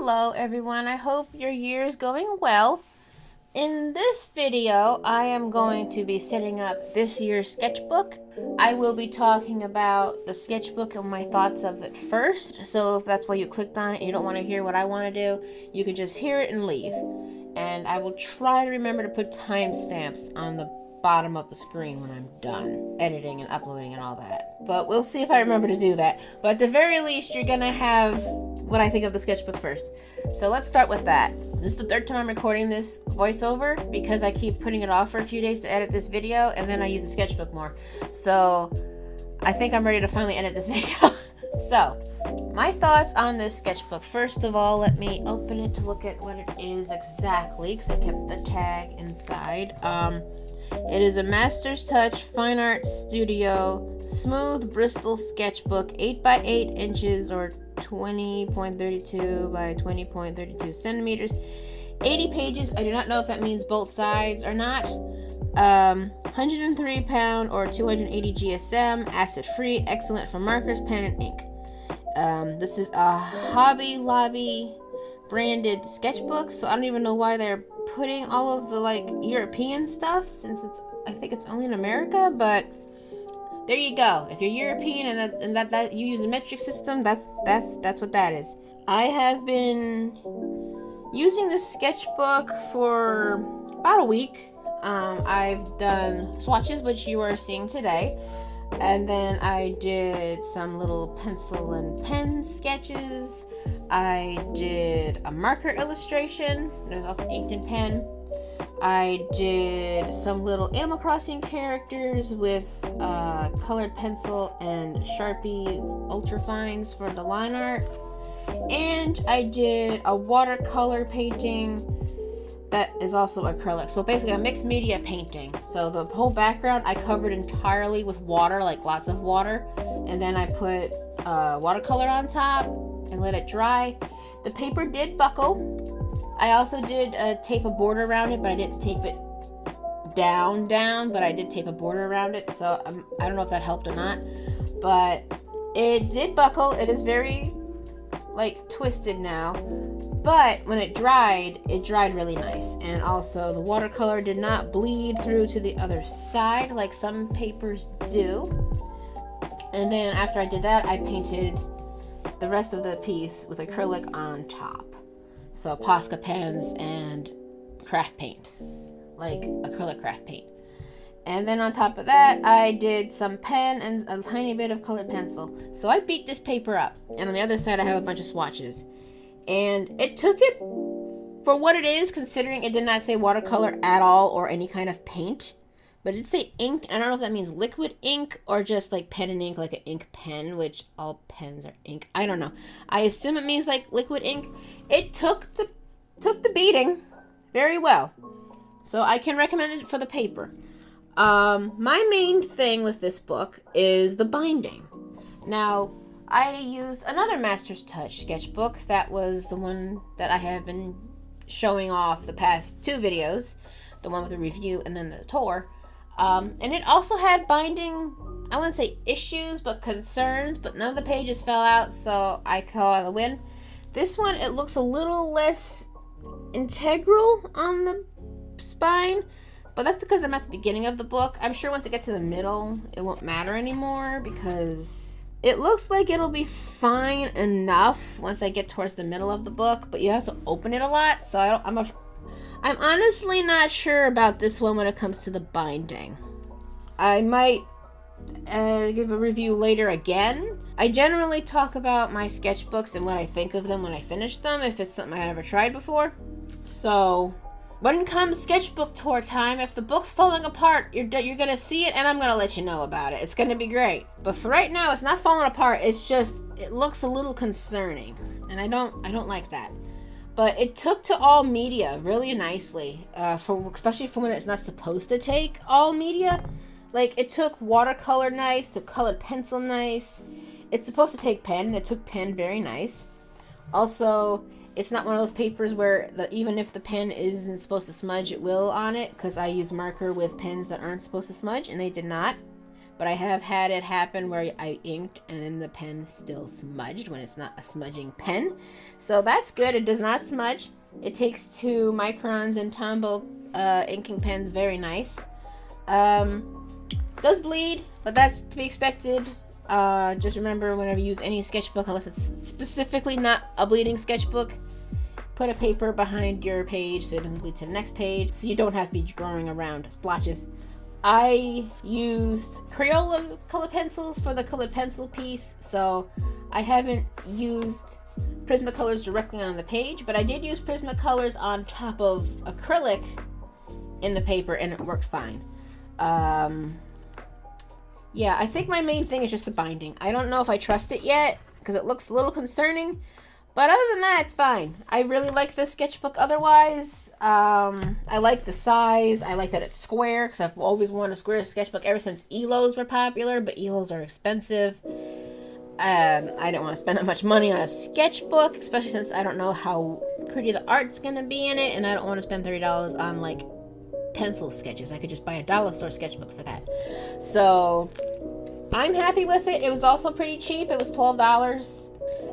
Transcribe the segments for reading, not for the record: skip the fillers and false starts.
Hello everyone, I hope your year is going well. In this video, I am going to be setting up this year's sketchbook. I will be talking about the sketchbook and my thoughts of it first, so if that's why you clicked on it and you don't want to hear what I want to do, you can just hear it and leave. And I will try to remember to put timestamps on the bottom of the screen when I'm done editing and uploading and all that. But we'll see if I remember to do that. But at the very least, you're gonna have what I think of the sketchbook first. So let's start with that. This is the third time I'm recording this voiceover because I keep putting it off for a few days to edit this video, and then I use the sketchbook more. So I think I'm ready to finally edit this video. So my thoughts on this sketchbook. First of all, let me open it to look at what it is exactly, because I kept the tag inside. It is a Master's Touch Fine Art Studio Smooth Bristol Sketchbook, 8 by 8 inches or 20.32 by 20.32 centimeters, 80 pages. I do not know if that means both sides or not. 103 pound or 280 GSM, acid free, excellent for markers, pen, and ink. This is a Hobby Lobby branded sketchbook, so I don't even know why they're putting all of the European stuff, since I think it's only in America. But there you go. If you're European and that you use a metric system, that's what that is. I have been using this sketchbook for about a week. I've done swatches, which you are seeing today, and then I did some little pencil and pen sketches. I did a marker illustration. There's also inked and pen. I did some little Animal Crossing characters with colored pencil and Sharpie ultrafines for the line art. And I did a watercolor painting that is also acrylic. So basically a mixed media painting. So the whole background I covered entirely with water, like lots of water. And then I put watercolor on top and let it dry. The paper did buckle. I also did tape a border around it, but I didn't tape it down, but I did tape a border around it, so I don't know if that helped or not, but it did buckle. It is very, twisted now, but when it dried really nice, and also the watercolor did not bleed through to the other side like some papers do. And then after I did that, I painted the rest of the piece with acrylic on top. So Posca pens and craft paint, like acrylic craft paint. And then on top of that, I did some pen and a tiny bit of colored pencil. So I beat this paper up. And on the other side, I have a bunch of swatches. And it took it for what it is, considering it did not say watercolor at all or any kind of paint. But it did say ink. I don't know if that means liquid ink or just like pen and ink, like an ink pen, which all pens are ink. I don't know. I assume it means like liquid ink. It took the beating very well. So I can recommend it for the paper. My main thing with this book is the binding. Now, I used another Master's Touch sketchbook. That was the one that I have been showing off the past two videos. The one with the review and then the tour. And it also had binding, I wouldn't say issues, but concerns, but none of the pages fell out, so I call it a win. This one, it looks a little less integral on the spine, but that's because I'm at the beginning of the book. I'm sure once it gets to the middle, it won't matter anymore, because it looks like it'll be fine enough once I get towards the middle of the book, but you have to open it a lot, so I'm honestly not sure about this one when it comes to the binding. I might give a review later again. I generally talk about my sketchbooks and what I think of them when I finish them, if it's something I never tried before. So when comes sketchbook tour time, if the book's falling apart, you're gonna see it, and I'm gonna let you know about it. It's gonna be great. But for right now, it's not falling apart. It's just, it looks a little concerning, and I don't like that. But it took to all media really nicely, especially for when it's not supposed to take all media. Like, it took watercolor nice, took colored pencil nice. It's supposed to take pen, and it took pen very nice. Also, it's not one of those papers where even if the pen isn't supposed to smudge, it will on it, because I use marker with pens that aren't supposed to smudge, and they did not. but I have had it happen where I inked and then the pen still smudged when it's not a smudging pen. So that's good. It does not smudge. It takes 2 microns and Tombow inking pens, very nice. Does bleed, but that's to be expected. Just remember, whenever you use any sketchbook, unless it's specifically not a bleeding sketchbook, put a paper behind your page so it doesn't bleed to the next page, so you don't have to be drawing around splotches. I used Crayola color pencils for the colored pencil piece, so I haven't used Prismacolors directly on the page, but I did use Prismacolors on top of acrylic in the paper, and it worked fine. Yeah, I think my main thing is just the binding. I don't know if I trust it yet, because it looks a little concerning, but other than that, it's fine. I really like this sketchbook otherwise. I like the size. I like that it's square, because I've always wanted a square sketchbook ever since Elos were popular, but Elos are expensive. I didn't want to spend that much money on a sketchbook, especially since I don't know how pretty the art's going to be in it, and I don't want to spend $30 on, like, pencil sketches. I could just buy a dollar store sketchbook for that. So I'm happy with it. It was also pretty cheap. It was $12.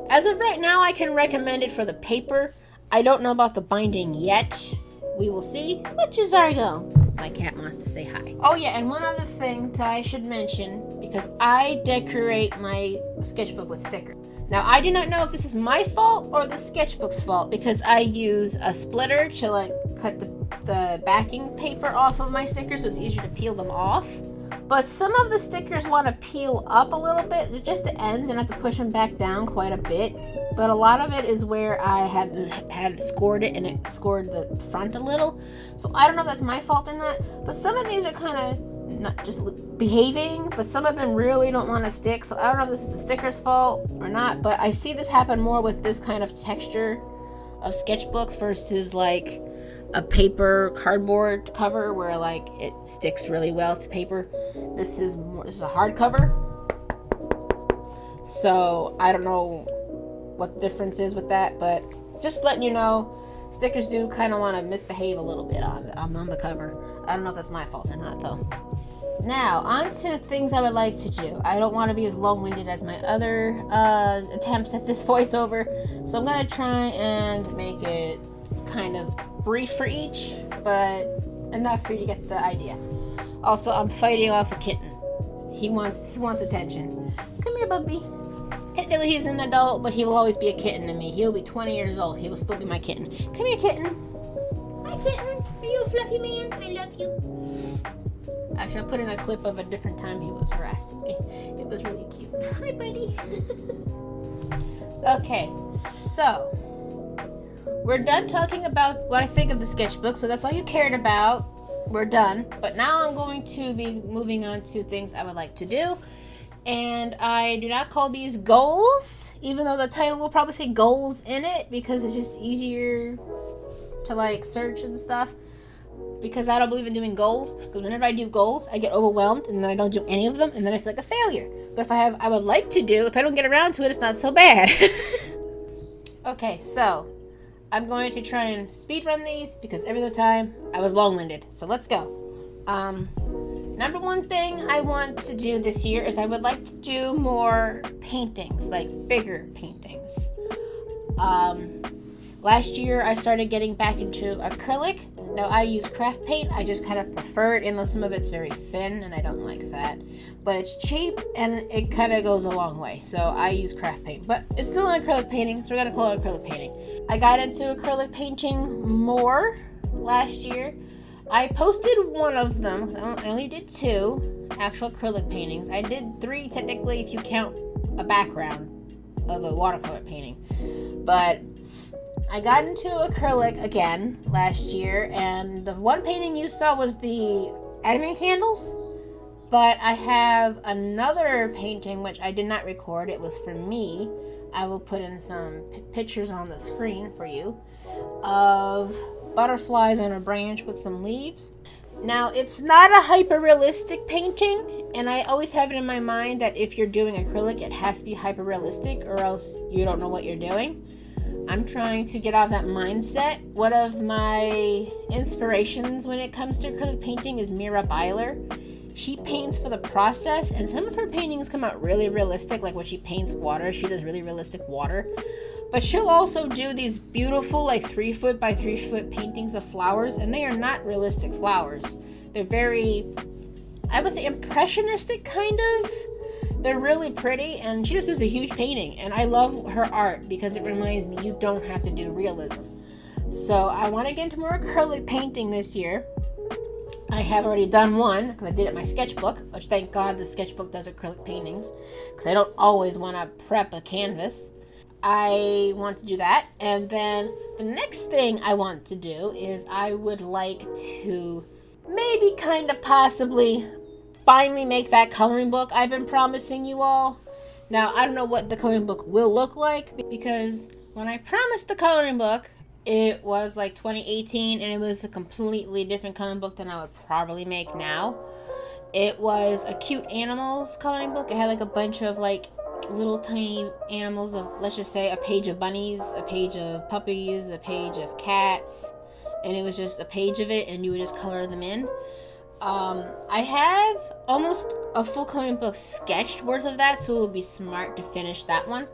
As of right now, I can recommend it for the paper. I don't know about the binding yet. We will see. Which is our go. My cat wants to say hi. Oh yeah, and one other thing that I should mention, because I decorate my sketchbook with stickers. Now, I do not know if this is my fault or the sketchbook's fault, because I use a splitter to, like, cut the backing paper off of my stickers, so it's easier to peel them off. But some of the stickers want to peel up a little bit, just the ends, and I have to push them back down quite a bit. But a lot of it is where I had scored it, and it scored the front a little. So I don't know if that's my fault or not. But some of these are kind of not just behaving, but some of them really don't want to stick. So I don't know if this is the sticker's fault or not. But I see this happen more with this kind of texture of sketchbook versus like a paper cardboard cover where like it sticks really well to paper. This is a hardcover, so I don't know what the difference is with that, but just letting you know, stickers do kind of want to misbehave a little bit on the cover. I don't know if that's my fault or not though. Now on to things I would like to do. I don't want to be as long-winded as my other attempts at this voiceover, so I'm gonna try and make it kind of brief for each, but enough for you to get the idea. Also, I'm fighting off a kitten. He wants attention. Come here, Bubby. Technically, he's an adult, but he will always be a kitten to me. He'll be 20 years old. He will still be my kitten. Come here, kitten. Hi, kitten. Are you a fluffy man? I love you. Actually, I'll put in a clip of a different time he was harassing me. It was really cute. Hi, buddy. Okay, so we're done talking about what I think of the sketchbook, so that's all you cared about. We're done. But now I'm going to be moving on to things I would like to do. And I do not call these goals, even though the title will probably say goals in it, because it's just easier to like search and stuff. Because I don't believe in doing goals. Because whenever I do goals, I get overwhelmed and then I don't do any of them, and then I feel like a failure. But if I would like to do, if I don't get around to it, it's not so bad. Okay, so I'm going to try and speed run these because every other time I was long-winded. So let's go. Number one thing I want to do this year is I would like to do more paintings, like bigger paintings. Last year I started getting back into acrylic. Now I use craft paint. I just kind of prefer it, unless some of it's very thin and I don't like that. But it's cheap and it kind of goes a long way. So I use craft paint, but it's still an acrylic painting, so we're gonna call it acrylic painting. I got into acrylic painting more last year. I posted one of them. I only did 2 actual acrylic paintings. I did 3 technically if you count a background of a watercolor painting. But I got into acrylic again last year, and the one painting you saw was the advent candles. But I have another painting which I did not record. It was for me. I will put in some pictures on the screen for you of butterflies on a branch with some leaves. Now, it's not a hyper-realistic painting, and I always have it in my mind that if you're doing acrylic, it has to be hyper-realistic, or else you don't know what you're doing. I'm trying to get out of that mindset. One of my inspirations when it comes to acrylic painting is Mira Byler, she paints for the process, and some of her paintings come out really realistic. Like when she paints water, she does really realistic water. But she'll also do these beautiful like 3 foot by 3 foot paintings of flowers, and they are not realistic flowers. They're very, I would say, impressionistic kind of. They're really pretty, and she just does a huge painting, and I love her art because it reminds me you don't have to do realism. So I want to get into more acrylic painting this year. I have already done one because I did it in my sketchbook, which thank God the sketchbook does acrylic paintings because I don't always want to prep a canvas. I want to do that, and then the next thing I want to do is I would like to maybe kind of possibly finally make that coloring book I've been promising you all. Now, I don't know what the coloring book will look like because when I promised the coloring book, it was like 2018 and it was a completely different coloring book than I would probably make now. It was a cute animals coloring book. It had like a bunch of like little tiny animals of, let's just say, a page of bunnies, a page of puppies, a page of cats, and it was just a page of it and you would just color them in. I have almost a full coloring book sketched worth of that, so it would be smart to finish that one.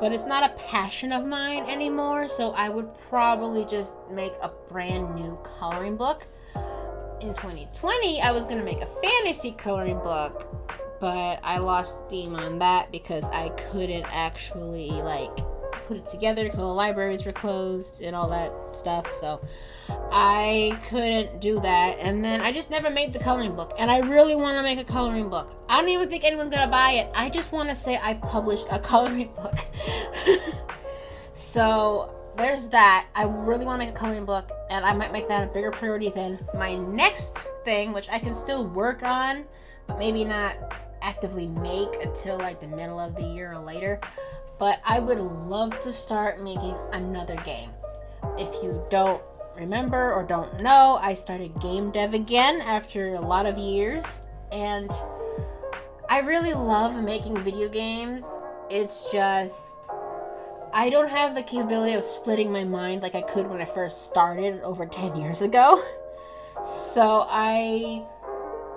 But it's not a passion of mine anymore, so I would probably just make a brand new coloring book. In 2020, I was going to make a fantasy coloring book, but I lost steam on that because I couldn't actually, like, put it together because the libraries were closed and all that stuff, so I couldn't do that. And then I just never made the coloring book, and I really want to make a coloring book. I don't even think anyone's gonna buy it. I just want to say I published a coloring book. So there's that. I really want to make a coloring book, and I might make that a bigger priority than my next thing, which I can still work on, but maybe not actively make until like the middle of the year or later. But I would love to start making another game. If you don't remember or don't know, I started game dev again after a lot of years, and I really love making video games. It's just I don't have the capability of splitting my mind like I could when I first started over 10 years ago. So I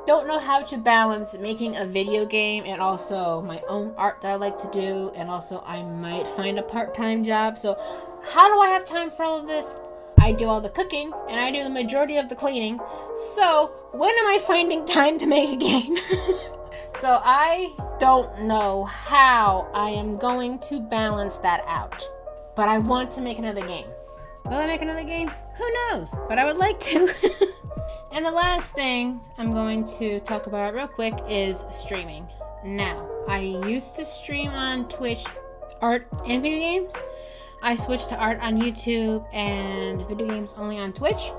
don't know how to balance making a video game and also my own art that I like to do, and also I might find a part-time job. So how do I have time for all of this? I do all the cooking and I do the majority of the cleaning. So when am I finding time to make a game? So I don't know how I am going to balance that out. But I want to make another game. Will I make another game? Who knows? But I would like to. And the last thing I'm going to talk about real quick is streaming. Now, I used to stream on Twitch art and video games. I switched to art on YouTube and video games only on Twitch.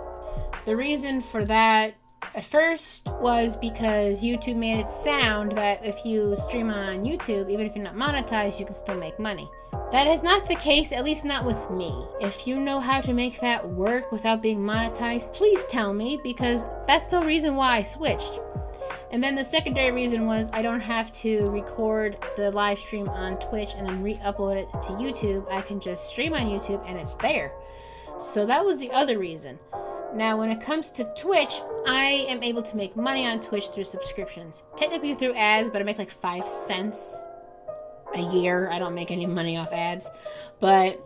The reason for that at first was because YouTube made it sound that if you stream on YouTube, even if you're not monetized, you can still make money. That is not the case, at least not with me. If you know how to make that work without being monetized, please tell me, because that's the reason why I switched. And then the secondary reason was I don't have to record the live stream on Twitch and then re-upload it to YouTube. I can just stream on YouTube and it's there. So that was the other reason. Now, when it comes to Twitch, I am able to make money on Twitch through subscriptions. Technically through ads, but I make like 5 cents a year. I don't make any money off ads. But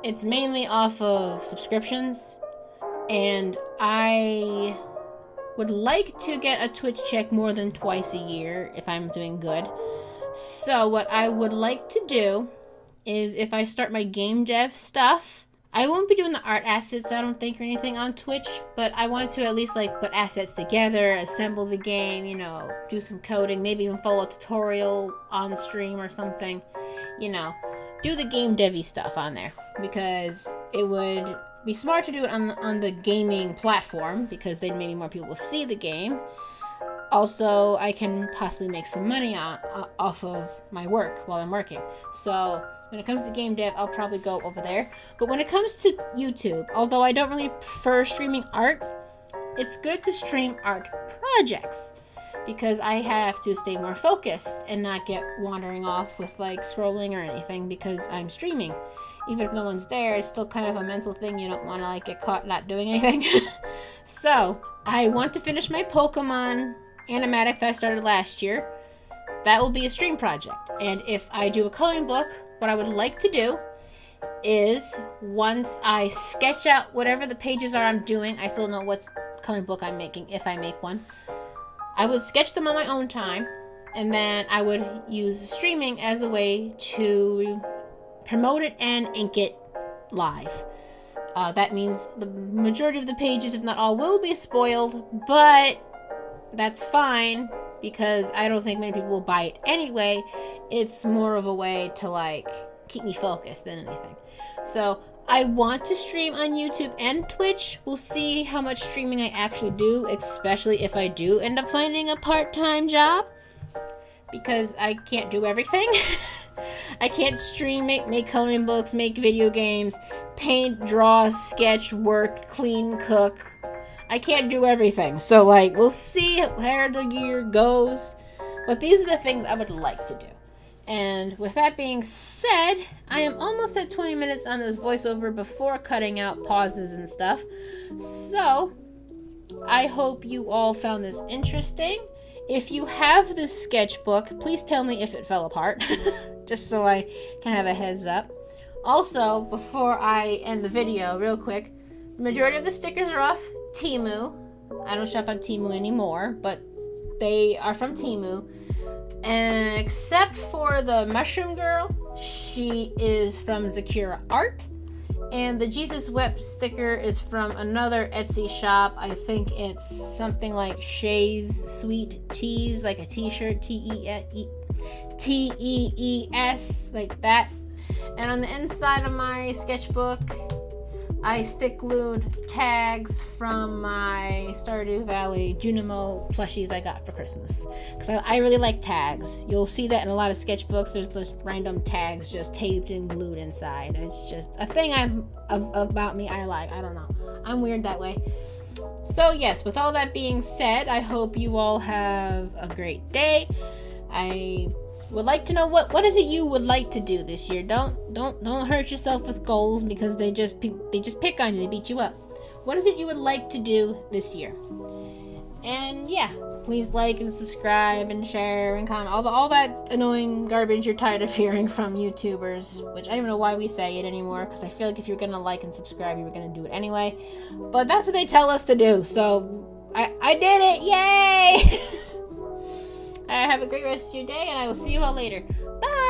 it's mainly off of subscriptions. And I would like to get a Twitch check more than twice a year if I'm doing good. So what I would like to do is if I start my game dev stuff, I won't be doing the art assets, I don't think, or anything on Twitch, but I want to at least like put assets together, assemble the game, you know, do some coding, maybe even follow a tutorial on stream or something, you know, do the game devy stuff on there, because it would be smart to do it on the gaming platform, because then maybe more people will see the game. Also, I can possibly make some money off of my work while I'm working. So when it comes to game dev, I'll probably go over there. But when it comes to YouTube, although I don't really prefer streaming art, it's good to stream art projects, because I have to stay more focused and not get wandering off with like scrolling or anything, because I'm streaming. Even if no one's there, it's still kind of a mental thing. You don't want to like get caught not doing anything. So I want to finish my Pokemon animatic that I started last year. That will be a stream project. And if I do a coloring book, what I would like to do is, once I sketch out whatever the pages are I'm doing, I still know what coloring book I'm making if I make one, I would sketch them on my own time, and then I would use streaming as a way to promote it and ink it live. That means the majority of the pages, if not all, will be spoiled, but that's fine because I don't think many people will buy it anyway. It's more of a way to like keep me focused than anything. So I want to stream on YouTube and Twitch. We'll see how much streaming I actually do, especially if I do end up finding a part-time job, because I can't do everything. I can't stream, make coloring books, make video games, paint, draw, sketch, work, clean, cook. I can't do everything. So like, we'll see where the year goes. But these are the things I would like to do. And with that being said, I am almost at 20 minutes on this voiceover before cutting out pauses and stuff. So I hope you all found this interesting. If you have this sketchbook, please tell me if it fell apart, just so I can have a heads up. Also, before I end the video, real quick, the majority of the stickers are off Temu. I don't shop on Temu anymore, but they are from Temu. And except for the Mushroom Girl, she is from Zakura Art. And the Jesus Wept sticker is from another Etsy shop. I think it's something like Shay's Sweet Teas, like a t-shirt, T-E-E-S, like that. And on the inside of my sketchbook, I stick glued tags from my Stardew Valley Junimo plushies I got for Christmas. Because I really like tags. You'll see that in a lot of sketchbooks. There's just random tags just taped and glued inside. It's just a thing about me I like. I don't know. I'm weird that way. So yes, with all that being said, I hope you all have a great day. I would like to know what is it you would like to do this year. Don't hurt yourself with goals, because they just pick on you, they beat you up. What is it you would like to do this year? And yeah, please like and subscribe and share and comment, all that annoying garbage you're tired of hearing from YouTubers, which I don't even know why we say it anymore, because I feel like if you're gonna like and subscribe, you were gonna do it anyway. But that's what they tell us to do, so I did it, yay! Have a great rest of your day, and I will see you all later. Bye!